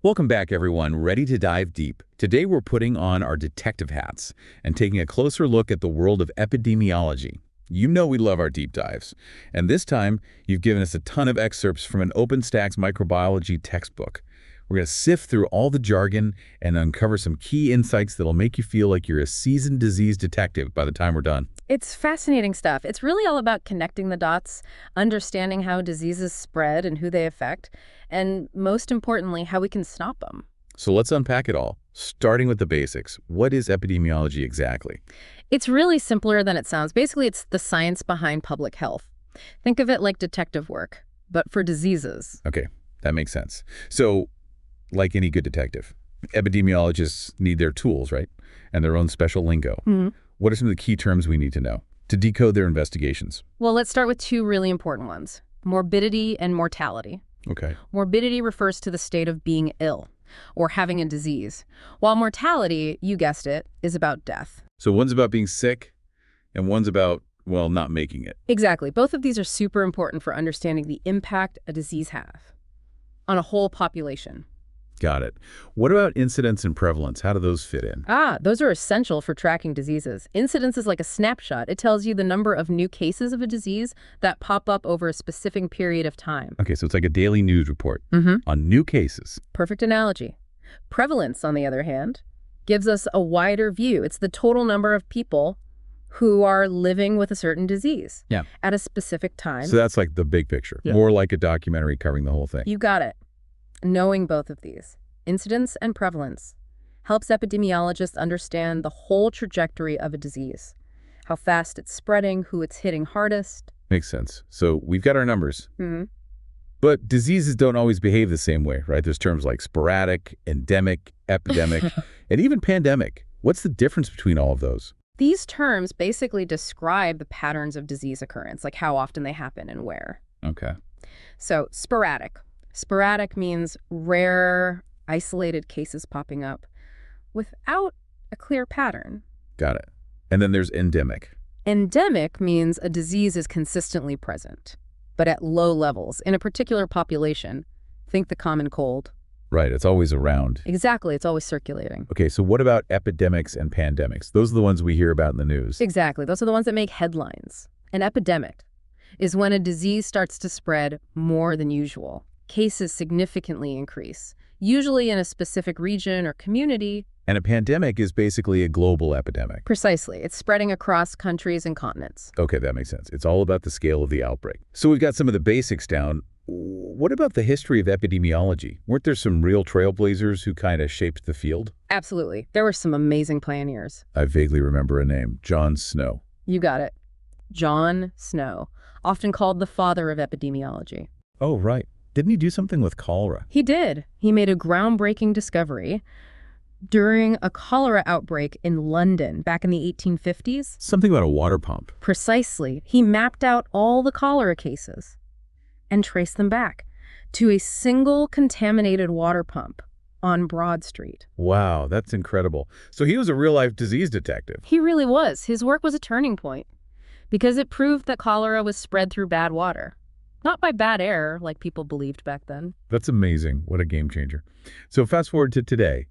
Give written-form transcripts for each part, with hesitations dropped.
Welcome back, everyone. Ready to dive deep? Today, we're putting on our detective hats and taking a closer look at the world of epidemiology. You know we love our deep dives. And this time, you've given us a ton of excerpts from an OpenStax microbiology textbook. We're going to sift through all the jargon and uncover some key insights that'll make you feel like you're a seasoned disease detective by the time we're done. It's fascinating stuff. It's really all about connecting the dots, understanding how diseases spread and who they affect, and most importantly, how we can stop them. So let's unpack it all, starting with the basics. What is epidemiology exactly? It's really simpler than it sounds. Basically, it's the science behind public health. Think of it like detective work, but for diseases. Okay, that makes sense. So, like any good detective, epidemiologists need their tools, right? And their own special lingo. What are some of the key terms we need to know to decode their investigations? Well, let's start with two really important ones, morbidity and mortality. Okay. Morbidity refers to the state of being ill or having a disease, while mortality, you guessed it, is about death. So one's about being sick and one's about, well, not making it. Exactly. Both of these are super important for understanding the impact a disease has on a whole population. Got it. What about incidence and prevalence? How do those fit in? Those are essential for tracking diseases. Incidence is like a snapshot. It tells you the number of new cases of a disease that pop up over a specific period of time. Okay, so it's like a daily news report on new cases. Perfect analogy. Prevalence, on the other hand, gives us a wider view. It's the total number of people who are living with a certain disease at a specific time. So that's like the big picture, more like a documentary covering the whole thing. You got it. Knowing both of these, incidence and prevalence, helps epidemiologists understand the whole trajectory of a disease, how fast it's spreading, who it's hitting hardest. Makes sense. So we've got our numbers. But diseases don't always behave the same way, right? There's terms like sporadic, endemic, epidemic, and even pandemic. What's the difference between all of those? These terms basically describe the patterns of disease occurrence, like how often they happen and where. Okay. So sporadic. Sporadic means rare, isolated cases popping up without a clear pattern. Got it. And then there's endemic. Endemic means a disease is consistently present, but at low levels in a particular population. Think the common cold. Right, it's always around. Exactly, it's always circulating. Okay, so what about epidemics and pandemics? Those are the ones we hear about in the news. Exactly, those are the ones that make headlines. An epidemic is when a disease starts to spread more than usual. Cases significantly increase, usually in a specific region or community. And a pandemic is basically a global epidemic. Precisely. It's spreading across countries and continents. Okay, that makes sense. It's all about the scale of the outbreak. So we've got some of the basics down. What about the history of epidemiology? Weren't there some real trailblazers who kind of shaped the field? Absolutely. There were some amazing pioneers. I vaguely remember a name, John Snow. You got it. John Snow, often called the father of epidemiology. Oh, right. Didn't he do something with cholera? He did. He made a groundbreaking discovery during a cholera outbreak in London back in the 1850s. Something about a water pump. Precisely. He mapped out all the cholera cases and traced them back to a single contaminated water pump on Broad Street. Wow, that's incredible. So he was a real-life disease detective. He really was. His work was a turning point because it proved that cholera was spread through bad water. Not by bad air, like people believed back then. That's amazing. What a game changer. So fast forward to today.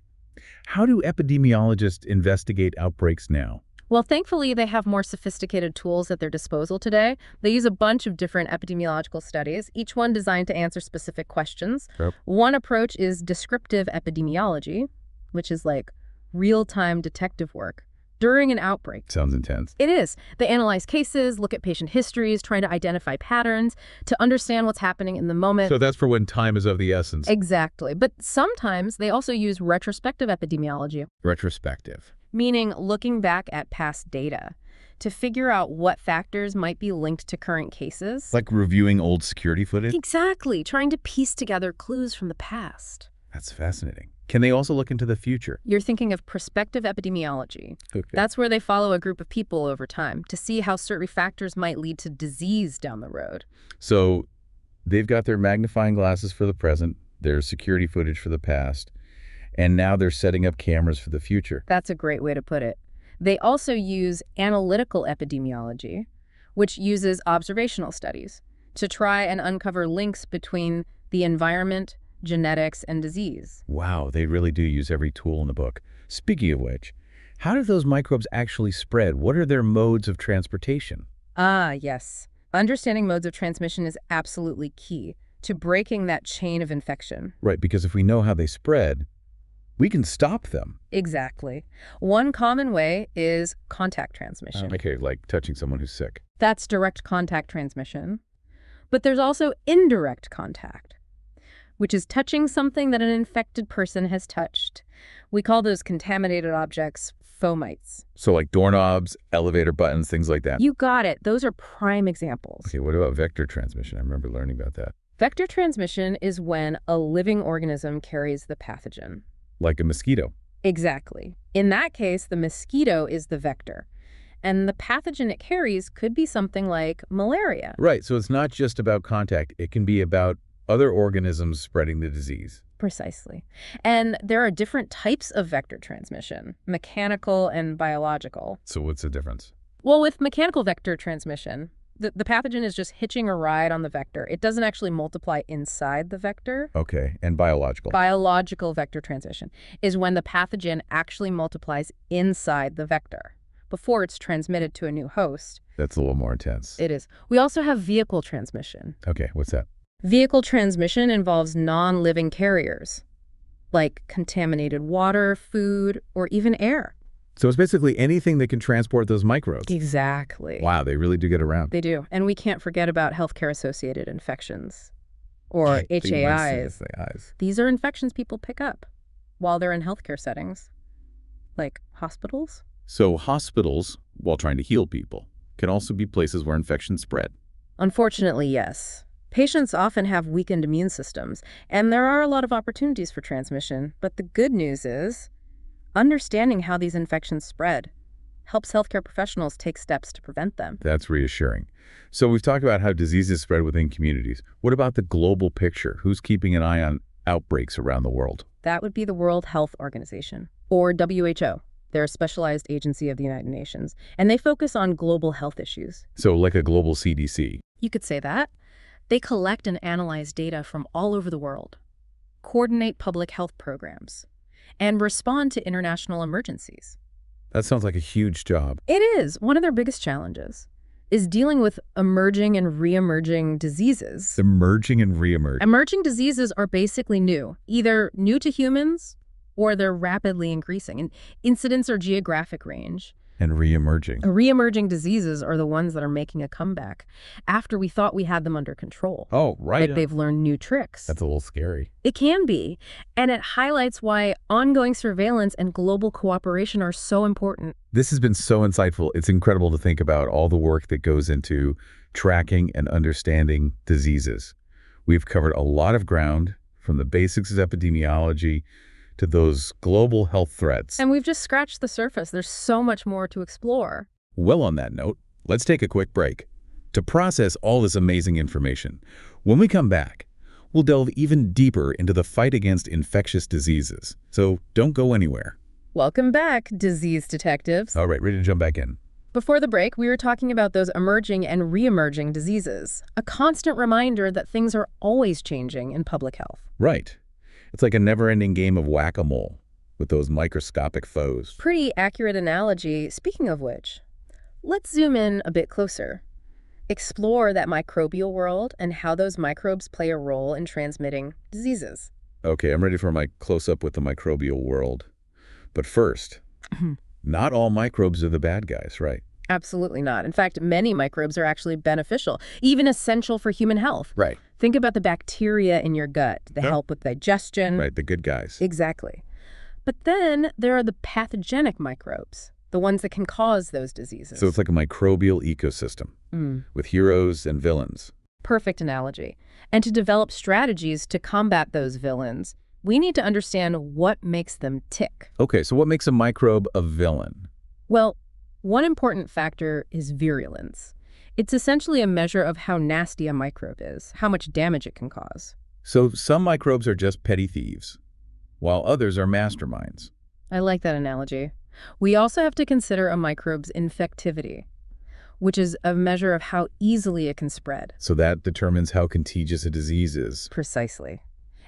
How do epidemiologists investigate outbreaks now? Well, thankfully, they have more sophisticated tools at their disposal today. They use a bunch of different epidemiological studies, each one designed to answer specific questions. One approach is descriptive epidemiology, which is like real-time detective work during an outbreak. Sounds intense. It is. They analyze cases, look at patient histories, trying to identify patterns to understand what's happening in the moment. So that's for when time is of the essence. Exactly. But sometimes they also use retrospective epidemiology. Retrospective. Meaning looking back at past data to figure out what factors might be linked to current cases. Like reviewing old security footage? Exactly. Trying to piece together clues from the past. That's fascinating. Can they also look into the future? You're thinking of prospective epidemiology. Okay. That's where they follow a group of people over time to see how certain factors might lead to disease down the road. So they've got their magnifying glasses for the present, their security footage for the past, and now they're setting up cameras for the future. That's a great way to put it. They also use analytical epidemiology, which uses observational studies to try and uncover links between the environment, genetics, and disease. Wow, they really do use every tool in the book. Speaking of which, how do those microbes actually spread? What are their modes of transportation? Ah, yes. Understanding modes of transmission is absolutely key to breaking that chain of infection. Right, because if we know how they spread, we can stop them. Exactly. One common way is contact transmission. Okay, like touching someone who's sick. That's direct contact transmission. But there's also indirect contact, which is touching something that an infected person has touched. We call those contaminated objects fomites. So like doorknobs, elevator buttons, things like that. You got it. Those are prime examples. Okay, what about vector transmission? I remember learning about that. Vector transmission is when a living organism carries the pathogen. Like a mosquito. Exactly. In that case, the mosquito is the vector. And the pathogen it carries could be something like malaria. Right, so it's not just about contact. It can be about other organisms spreading the disease. Precisely. And there are different types of vector transmission, mechanical and biological. So what's the difference? Well, with mechanical vector transmission, the pathogen is just hitching a ride on the vector. It doesn't actually multiply inside the vector. Okay, and biological? Biological vector transmission is when the pathogen actually multiplies inside the vector before it's transmitted to a new host. That's a little more intense. It is. We also have vehicle transmission. Okay, what's that? Vehicle transmission involves non-living carriers, like contaminated water, food, or even air. So it's basically anything that can transport those microbes. Exactly. Wow, they really do get around. They do. And we can't forget about healthcare-associated infections, or HAIs. These are infections people pick up while they're in healthcare settings, like hospitals. So hospitals, while trying to heal people, can also be places where infections spread. Unfortunately, yes. Patients often have weakened immune systems, and there are a lot of opportunities for transmission. But the good news is, understanding how these infections spread helps healthcare professionals take steps to prevent them. That's reassuring. So we've talked about how diseases spread within communities. What about the global picture? Who's keeping an eye on outbreaks around the world? That would be the World Health Organization, or WHO. They're a specialized agency of the United Nations, and they focus on global health issues. So like a global CDC. You could say that. They collect and analyze data from all over the world, coordinate public health programs, and respond to international emergencies. That sounds like a huge job. It is. One of their biggest challenges is dealing with emerging and re-emerging diseases. Emerging and re-emerging. Emerging diseases are basically new, either new to humans or they're rapidly increasing in incidence or geographic range. And re-emerging. Re-emerging diseases are the ones that are making a comeback after we thought we had them under control. Oh, right. Like they've learned new tricks. That's a little scary. It can be. And it highlights why ongoing surveillance and global cooperation are so important. This has been so insightful. It's incredible to think about all the work that goes into tracking and understanding diseases. We've covered a lot of ground, from the basics of epidemiology to those global health threats. And we've just scratched the surface. There's so much more to explore. Well, on that note, let's take a quick break to process all this amazing information. When we come back, we'll delve even deeper into the fight against infectious diseases. So don't go anywhere. Welcome back, disease detectives. All right, ready to jump back in. Before the break, we were talking about those emerging and re-emerging diseases, a constant reminder that things are always changing in public health. Right. It's like a never-ending game of whack-a-mole with those microscopic foes. Pretty accurate analogy. Speaking of which, let's zoom in a bit closer. Explore that microbial world and how those microbes play a role in transmitting diseases. Okay, I'm ready for my close-up with the microbial world. But first, not all microbes are the bad guys, right? Absolutely not. In fact, many microbes are actually beneficial, even essential for human health. Right. Think about the bacteria in your gut that help with digestion. Right, the good guys. Exactly. But then there are the pathogenic microbes, the ones that can cause those diseases. So it's like a microbial ecosystem with heroes and villains. Perfect analogy. And to develop strategies to combat those villains, we need to understand what makes them tick. Okay, so what makes a microbe a villain? Well, one important factor is virulence. It's essentially a measure of how nasty a microbe is, how much damage it can cause. So some microbes are just petty thieves, while others are masterminds. I like that analogy. We also have to consider a microbe's infectivity, which is a measure of how easily it can spread. So that determines how contagious a disease is. Precisely.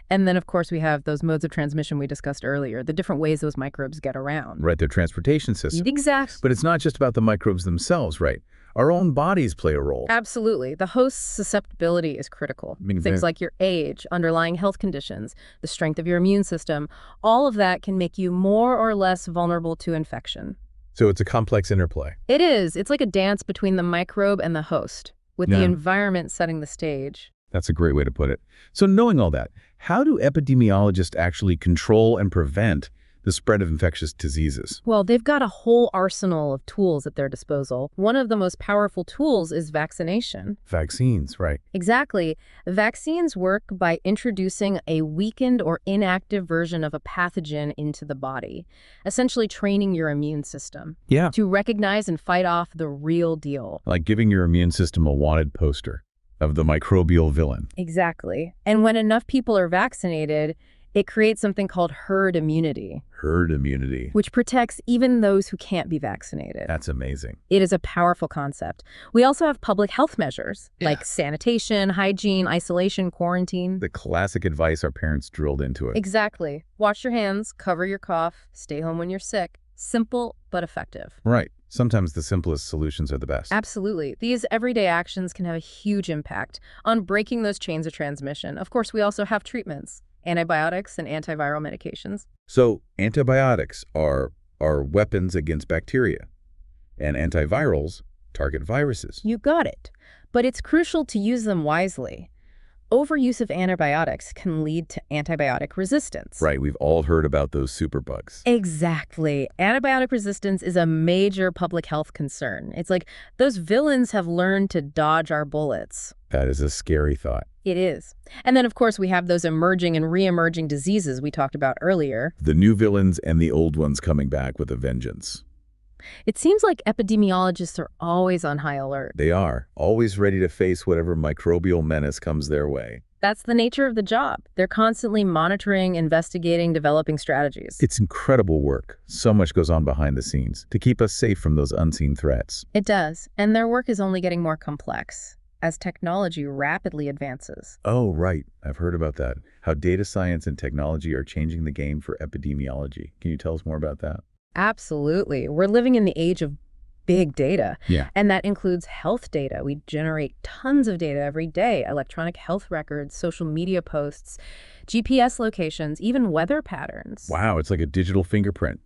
And then, of course, we have those modes of transmission we discussed earlier, the different ways those microbes get around. Right, their transportation system. Exactly. But it's not just about the microbes themselves, right? Our own bodies play a role. Absolutely. The host's susceptibility is critical. Things like your age, underlying health conditions, the strength of your immune system, all of that can make you more or less vulnerable to infection. So it's a complex interplay. It is. It's like a dance between the microbe and the host, with the environment setting the stage. That's a great way to put it. So knowing all that, how do epidemiologists actually control and prevent the spread of infectious diseases? Well, they've got a whole arsenal of tools at their disposal. One of the most powerful tools is vaccination. Vaccines, right. Exactly. Vaccines work by introducing a weakened or inactive version of a pathogen into the body, essentially training your immune system to recognize and fight off the real deal. Like giving your immune system a wanted poster of the microbial villain. Exactly. And when enough people are vaccinated, it creates something called herd immunity. Herd immunity. Which protects even those who can't be vaccinated. That's amazing. It is a powerful concept. We also have public health measures like sanitation, hygiene, isolation, quarantine. The classic advice our parents drilled into it. Exactly. Wash your hands, cover your cough, stay home when you're sick. Simple but effective. Right. Sometimes the simplest solutions are the best. Absolutely. These everyday actions can have a huge impact on breaking those chains of transmission. Of course, we also have treatments. Antibiotics and antiviral medications. So antibiotics are weapons against bacteria, and antivirals target viruses. You got it. But it's crucial to use them wisely. Overuse of antibiotics can lead to antibiotic resistance. Right, we've all heard about those superbugs. Exactly. Antibiotic resistance is a major public health concern. It's like those villains have learned to dodge our bullets. That is a scary thought. It is. And then, of course, we have those emerging and re-emerging diseases we talked about earlier. The new villains and the old ones coming back with a vengeance. It seems like epidemiologists are always on high alert. They are, always ready to face whatever microbial menace comes their way. That's the nature of the job. They're constantly monitoring, investigating, developing strategies. It's incredible work. So much goes on behind the scenes to keep us safe from those unseen threats. It does. And their work is only getting more complex as technology rapidly advances. Oh, right. I've heard about that. How data science and technology are changing the game for epidemiology. Can you tell us more about that? Absolutely. We're living in the age of big data. Yeah. And that includes health data. We generate tons of data every day, electronic health records, social media posts, GPS locations, even weather patterns. Wow, it's like a digital fingerprint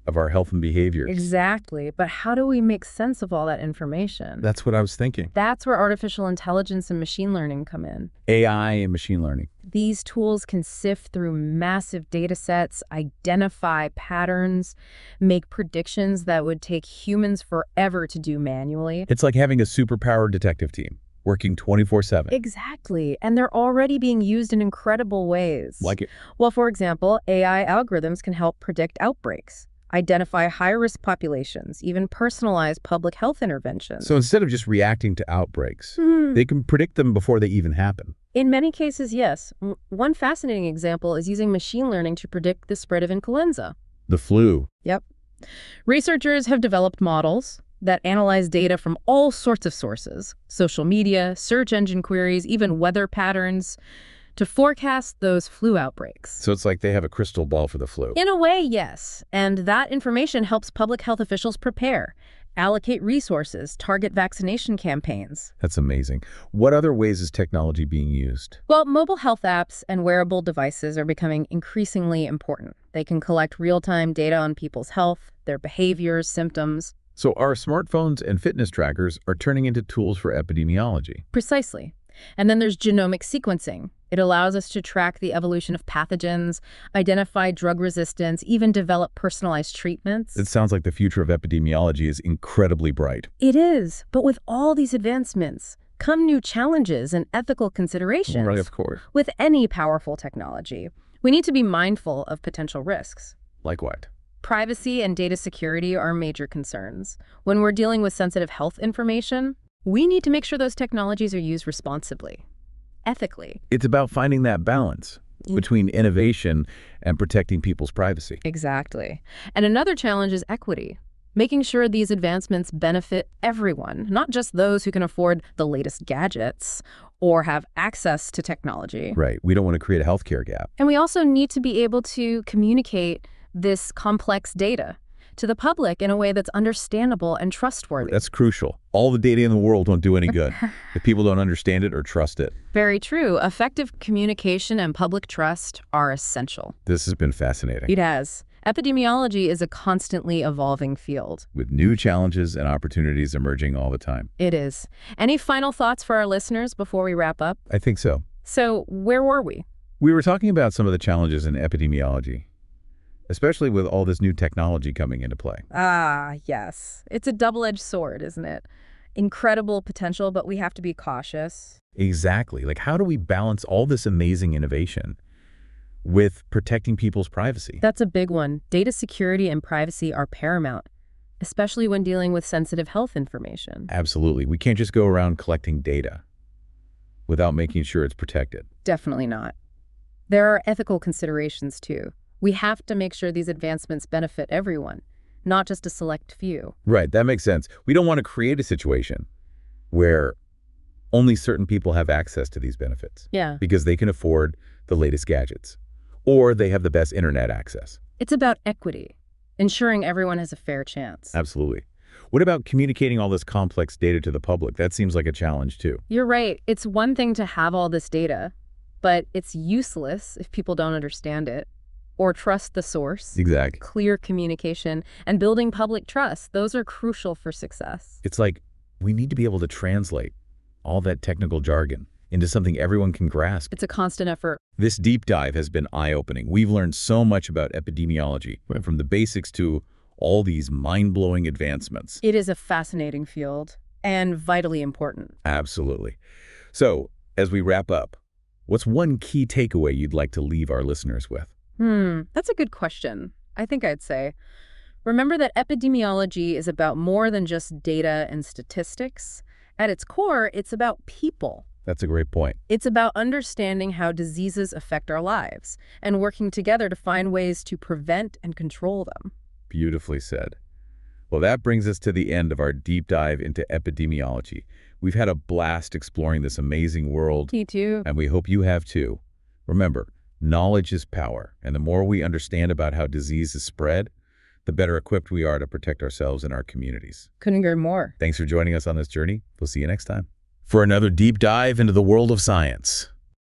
of our health and behaviors. Exactly. But how do we make sense of all that information? That's what I was thinking. That's where artificial intelligence and machine learning come in. AI and machine learning. These tools can sift through massive data sets, identify patterns, make predictions that would take humans forever to do manually. It's like having a superpowered detective team working 24/7. Exactly. And they're already being used in incredible ways. Like it. Well, for example, AI algorithms can help predict outbreaks, identify high-risk populations, even personalize public health interventions. So instead of just reacting to outbreaks, they can predict them before they even happen. In many cases, yes. One fascinating example is using machine learning to predict the spread of influenza. The flu. Yep. Researchers have developed models that analyze data from all sorts of sources, social media, search engine queries, even weather patterns, to forecast those flu outbreaks. So it's like they have a crystal ball for the flu. In a way, yes. And that information helps public health officials prepare, allocate resources, target vaccination campaigns. That's amazing. What other ways is technology being used? Well, mobile health apps and wearable devices are becoming increasingly important. They can collect real-time data on people's health, their behaviors, symptoms. So our smartphones and fitness trackers are turning into tools for epidemiology. Precisely. And then there's genomic sequencing. It allows us to track the evolution of pathogens, identify drug resistance, even develop personalized treatments. It sounds like the future of epidemiology is incredibly bright. It is. But with all these advancements come new challenges and ethical considerations. Right, of course. With any powerful technology, we need to be mindful of potential risks. Like what? Privacy and data security are major concerns. When we're dealing with sensitive health information, we need to make sure those technologies are used responsibly, ethically. It's about finding that balance between innovation and protecting people's privacy. Exactly. And another challenge is equity, making sure these advancements benefit everyone, not just those who can afford the latest gadgets or have access to technology. Right. We don't want to create a healthcare gap. And we also need to be able to communicate this complex data to the public in a way that's understandable and trustworthy. That's crucial. All the data in the world won't do any good if people don't understand it or trust it. Very true. Effective communication and public trust are essential. This has been fascinating. It has. Epidemiology is a constantly evolving field. With new challenges and opportunities emerging all the time. It is. Any final thoughts for our listeners before we wrap up? I think so. So, where were we? We were talking about some of the challenges in epidemiology, especially with all this new technology coming into play. Ah, yes. It's a double-edged sword, isn't it? Incredible potential, but we have to be cautious. Exactly. Like, how do we balance all this amazing innovation with protecting people's privacy? That's a big one. Data security and privacy are paramount, especially when dealing with sensitive health information. Absolutely. We can't just go around collecting data without making sure it's protected. Definitely not. There are ethical considerations, too. We have to make sure these advancements benefit everyone, not just a select few. Right, that makes sense. We don't want to create a situation where only certain people have access to these benefits. Yeah. Because they can afford the latest gadgets, or they have the best internet access. It's about equity, ensuring everyone has a fair chance. Absolutely. What about communicating all this complex data to the public? That seems like a challenge, too. You're right. It's one thing to have all this data, but it's useless if people don't understand it or trust the source. Exactly. Clear communication and building public trust, those are crucial for success. It's like we need to be able to translate all that technical jargon into something everyone can grasp. It's a constant effort. This deep dive has been eye-opening. We've learned so much about epidemiology, from the basics to all these mind-blowing advancements. It is a fascinating field and vitally important. Absolutely. So, as we wrap up, what's one key takeaway you'd like to leave our listeners with? That's a good question. I think I'd say, remember that epidemiology is about more than just data and statistics. At its core, it's about people. That's a great point. It's about understanding how diseases affect our lives and working together to find ways to prevent and control them. Beautifully said. Well, that brings us to the end of our deep dive into epidemiology. We've had a blast exploring this amazing world. Me too. And we hope you have too. Remember, knowledge is power, and the more we understand about how disease is spread, the better equipped we are to protect ourselves and our communities. Couldn't agree more. Thanks for joining us on this journey. We'll see you next time for another deep dive into the world of science.